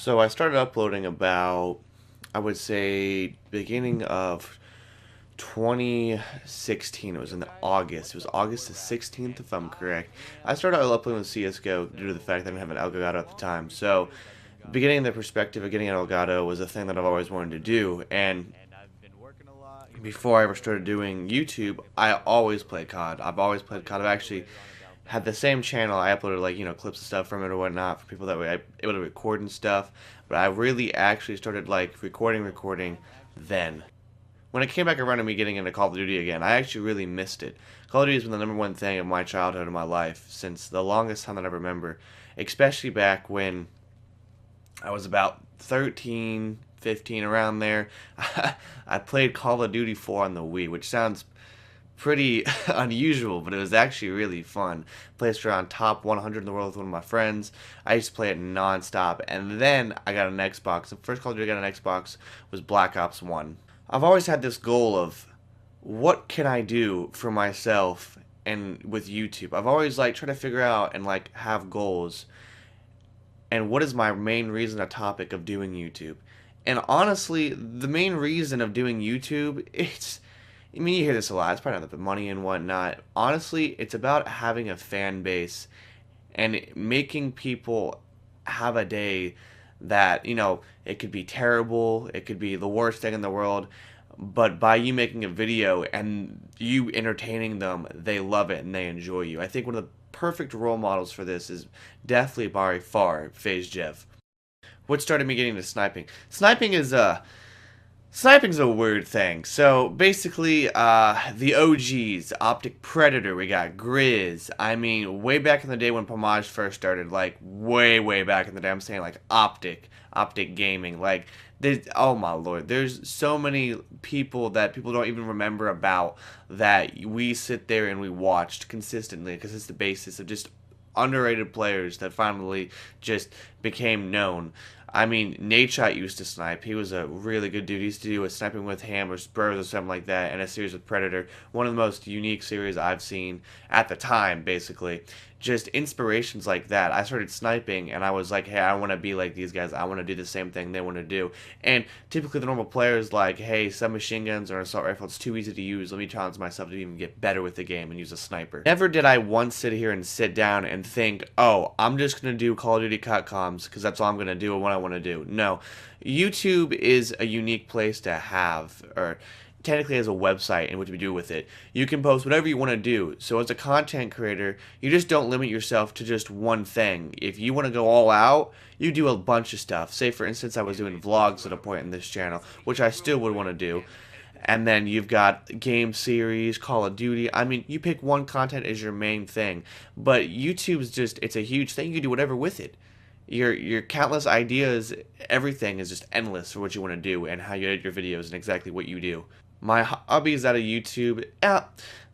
So I started uploading about, I would say, beginning of 2016. It was in August. It was August the 16th, if I'm correct. I started uploading with CSGO due to the fact that I didn't have an Elgato at the time. So, beginning the perspective of getting an Elgato was a thing that I've always wanted to do. And before I ever started doing YouTube, I always played COD. I've always played COD. I've actually had the same channel. I uploaded clips of stuff from it or whatnot for people that were able to record and stuff. But I really actually started recording then. When it came back around to me getting into Call of Duty again, I actually really missed it. Call of Duty has been the number one thing of my childhood and my life since the longest time that I remember, especially back when I was about 13, 15, around there. I played Call of Duty 4 on the Wii, which sounds pretty unusual, but it was actually really fun. Placed around top 100 in the world with one of my friends. I used to play it non-stop, and then I got an Xbox. The first Call of Duty I got an Xbox was Black Ops 1. I've always had this goal of what can I do for myself and with YouTube. I've always tried to figure out and have goals and what is my main reason or topic of doing YouTube. And honestly, the main reason of doing YouTube, I mean, you hear this a lot. It's probably not the money and whatnot. Honestly, it's about having a fan base and making people have a day that, it could be terrible, it could be the worst thing in the world, but by you making a video and you entertaining them, they love it and they enjoy you. I think one of the perfect role models for this is definitely by far FaZe Jeff. What started me getting into sniping? Sniping's a weird thing. So basically, the OGs, Optic Predator, we got Grizz. I mean, way back in the day when Pomage first started, way back in the day, I'm saying Optic Gaming. Oh my lord, there's so many people that people don't even remember about that we sit there and we watched consistently because it's the basis of just underrated players that finally just became known. I mean, Nadeshot used to snipe. He was a really good dude. He used to do a sniping with Ham or Spurs or something like that, and a series with Predator. One of the most unique series I've seen at the time, basically. Just inspirations like that. I started sniping, and I was like, hey, I want to be like these guys. I want to do the same thing they want to do. And typically the normal players hey, submachine guns or an assault rifle, it's too easy to use. Let me challenge myself to even get better with the game and use a sniper. Never did I once sit here and sit down and think, oh, I'm just going to do Call of Duty cutcoms because that's all I'm going to do and what I want to do. No. YouTube is a unique place to have, or technically as a website and what you do with it. You can post whatever you want to do. So as a content creator, you just don't limit yourself to just one thing. If you want to go all out, you do a bunch of stuff. Say for instance, I was doing vlogs at a point in this channel, which I still would want to do. And then you've got game series, Call of Duty. I mean, you pick one content as your main thing. But YouTube's just, it's a huge thing. You can do whatever with it. Your countless ideas, everything is just endless for what you want to do and how you edit your videos and exactly what you do. My hobbies out of YouTube,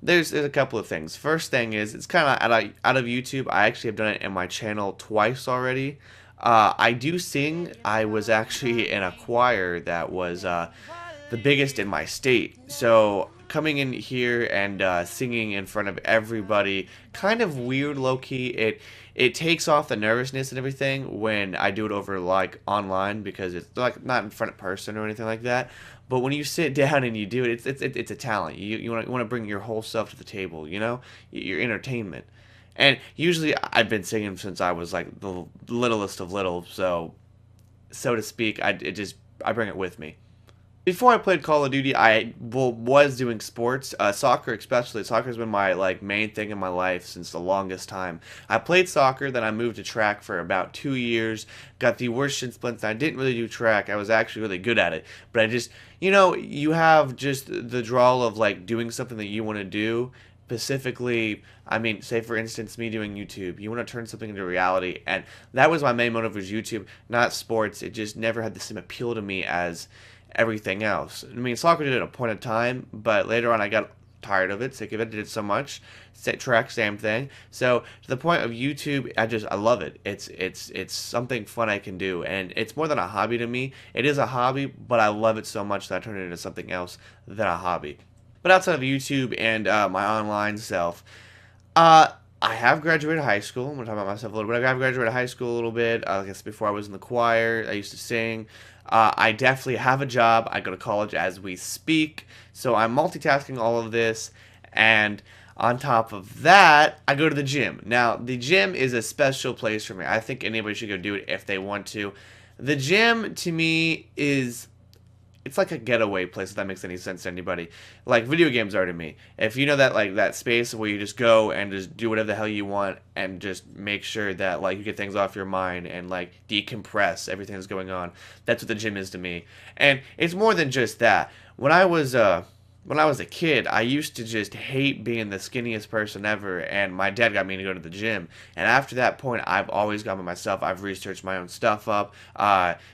there's a couple of things. First thing is, it's kind of out of YouTube. I actually have done it in my channel twice already. I do sing. I was actually in a choir that was the biggest in my state. So coming in here and singing in front of everybody, kind of weird, low-key. It takes off the nervousness and everything when I do it over online because it's not in front of person or anything like that. But when you sit down and you do it, it's a talent. You want to bring your whole self to the table, your entertainment. And usually I've been singing since I was the littlest of little, so to speak, I bring it with me. Before I played Call of Duty, I was doing sports, soccer especially. Soccer's been my main thing in my life since the longest time. I played soccer, then I moved to track for about 2 years. Got the worst shin splints. I didn't really do track. I was actually really good at it, but I just, you have just the drawl of doing something that you want to do. Specifically, I mean, say for instance, me doing YouTube. You want to turn something into reality, and that was my main motive was YouTube, not sports. It just never had the same appeal to me as everything else. I mean, soccer did at a point of time, but later on I got tired of it, sick of it, did it so much. Track, same thing. So to the point of YouTube, I love it. It's something fun I can do, and it's more than a hobby to me. It is a hobby, but I love it so much that I turn it into something else than a hobby. But outside of YouTube and my online self, I I have graduated high school. I'm gonna talk about myself a little bit. I have graduated high school a little bit. I guess before I was in the choir, I used to sing. I definitely have a job. I go to college as we speak, so I'm multitasking all of this, and on top of that, I go to the gym. Now, the gym is a special place for me. I think anybody should go do it if they want to. The gym to me is it's like a getaway place if that makes any sense to anybody. Like video games are to me. If you know that like that space where you just go and just do whatever the hell you want and just make sure that like you get things off your mind and like decompress everything that's going on. That's what the gym is to me. And it's more than just that. When I was a kid, I used to just hate being the skinniest person ever, and my dad got me to go to the gym. And after that point, I've always gone by myself. I've researched my own stuff up,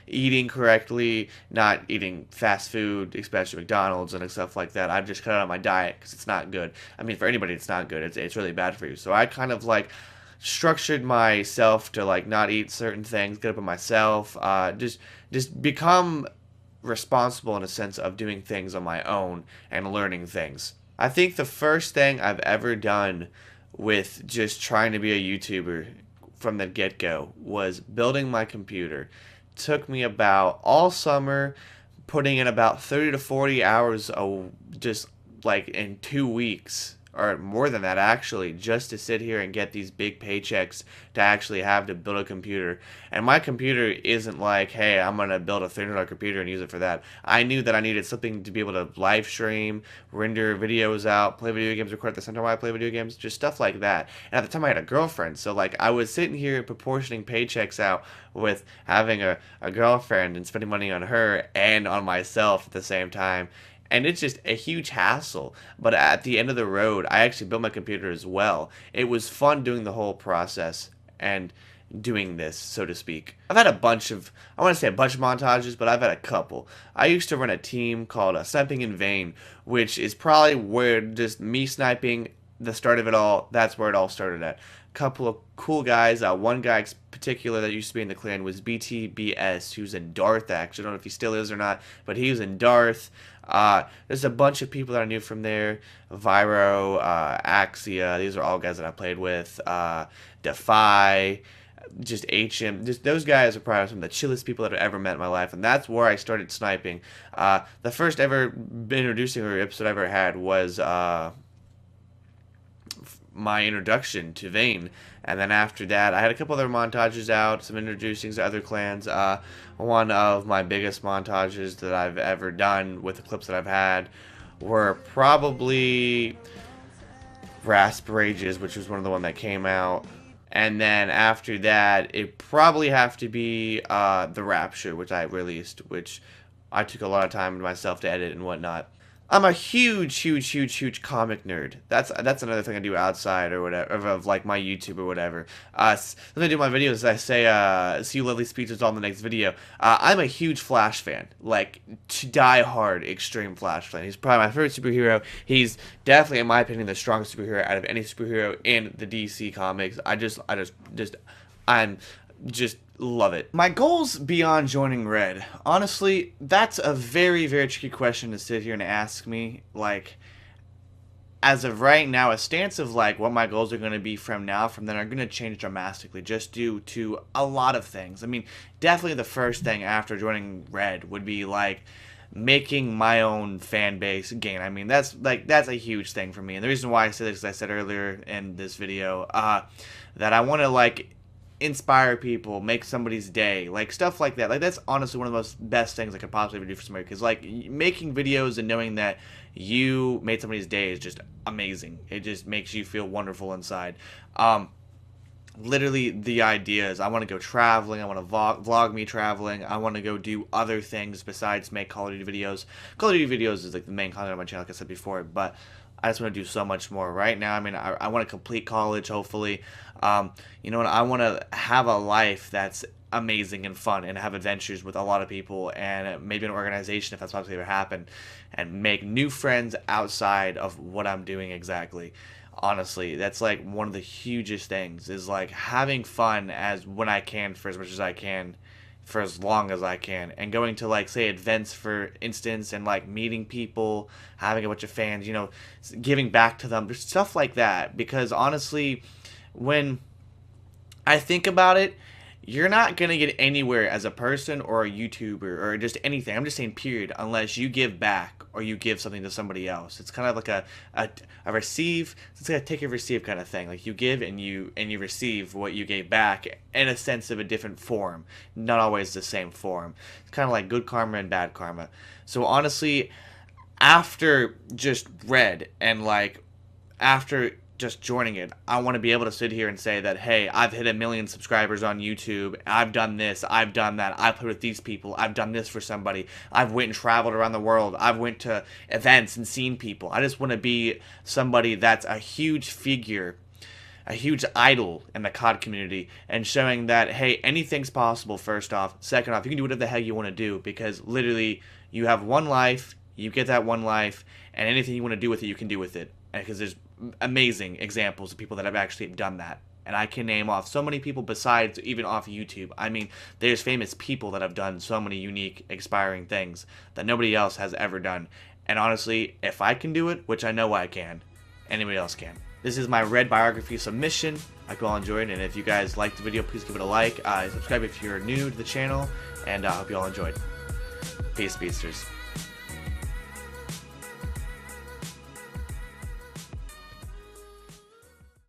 eating correctly, not eating fast food, especially McDonald's and stuff like that. I've just cut out on my diet because it's not good. I mean, for anybody, it's not good. It's really bad for you. So I kind of like structured myself to like not eat certain things, get up on myself, just become responsible in a sense of doing things on my own and learning things. I think the first thing I've ever done with just trying to be a YouTuber from the get-go was building my computer. Took me about all summer, putting in about 30 to 40 hours just like in 2 weeks or more than that actually, just to sit here and get these big paychecks to actually have to build a computer. And my computer isn't like, hey, I'm going to build a $300 computer and use it for that. I knew that I needed something to be able to live stream, render videos out, play video games, record at the same time while I play video games, just stuff like that. And at the time I had a girlfriend, so like I was sitting here proportioning paychecks out with having a girlfriend and spending money on her and on myself at the same time. And it's just a huge hassle. But at the end of the road, I actually built my computer as well. It was fun doing the whole process and doing this, so to speak. I've had a bunch of, I want to say a bunch of montages, but I've had a couple. I used to run a team called Sniping in Vain, which is probably where just me sniping, the start of it all, that's where it all started at. Couple of cool guys. One guy in particular that used to be in the clan was BTBS, who's in Darth, actually. I don't know if he still is or not, but he was in Darth. There's a bunch of people that I knew from there. Viro, Axia, these are all guys that I played with. Defy, just HM. Just, those guys are probably some of the chillest people that I've ever met in my life, and that's where I started sniping. The first ever introducing her episode I ever had was my introduction to Vane, and then after that I had a couple other montages out, some introducings to other clans. One of my biggest montages that I've ever done with the clips that I've had were probably Rasp Rages, which was one of the one that came out, and then after that it probably have to be the Rapture, which I released, which I took a lot of time to myself to edit and whatnot. I'm a huge comic nerd. That's another thing I do outside or whatever of like my YouTube or whatever. When I do my videos, I say, "See you lovely speeches on the next video." I'm a huge Flash fan, like die hard, extreme Flash fan. He's probably my favorite superhero. He's definitely, in my opinion, the strongest superhero out of any superhero in the DC comics. I'm just love it. My goals beyond joining Red. Honestly, that's a very tricky question to sit here and ask me. Like, as of right now, a stance of like what my goals are going to be from then are going to change dramatically just due to a lot of things. I mean, definitely the first thing after joining Red would be like making my own fan base again. I mean, that's a huge thing for me. And the reason why I said this, as I said earlier in this video, that I want to like inspire people, make somebody's day, like stuff like that. Like that's honestly one of the most best things I could possibly do for somebody, because like making videos and knowing that you made somebody's day is just amazing. It just makes you feel wonderful inside. Literally the idea is I want to go traveling, I want to vlog me traveling, I want to go do other things besides make Call of Duty videos. Call of Duty videos is like the main content on my channel, like I said before, but I just want to do so much more. Right now, I mean, I want to complete college, hopefully. You know, and I want to have a life that's amazing and fun and have adventures with a lot of people and maybe an organization if that's possibly ever happen, and make new friends outside of what I'm doing exactly. Honestly, that's like one of the hugest things, is like having fun as when I can for as much as I can, for as long as I can, and going to like say events for instance and like meeting people, having a bunch of fans, you know, giving back to them, just stuff like that. Because honestly, when I think about it, you're not going to get anywhere as a person or a YouTuber or just anything. I'm just saying period, unless you give back or you give something to somebody else. It's kind of like a receive, it's like a take and receive kind of thing. Like you give and you receive what you gave back in a sense of a different form, not always the same form. It's kind of like good karma and bad karma. So honestly, after just Red and like after just joining it, I want to be able to sit here and say that, hey, I've hit 1 million subscribers on YouTube. I've done this. I've done that. I've played with these people. I've done this for somebody. I've went and traveled around the world. I've went to events and seen people. I just want to be somebody that's a huge figure, a huge idol in the COD community, and showing that, hey, anything's possible, first off. Second off, you can do whatever the hell you want to do, because literally you have one life, you get that one life, and anything you want to do with it, you can do with it. Because there's amazing examples of people that have actually done that. And I can name off so many people besides even off YouTube. I mean, there's famous people that have done so many unique, inspiring things that nobody else has ever done. And honestly, if I can do it, which I know I can, anybody else can. This is my Red Biography submission. I hope you all enjoyed, and if you guys liked the video, please give it a like. Subscribe if you're new to the channel, and I hope you all enjoyed. Peace, Beasters.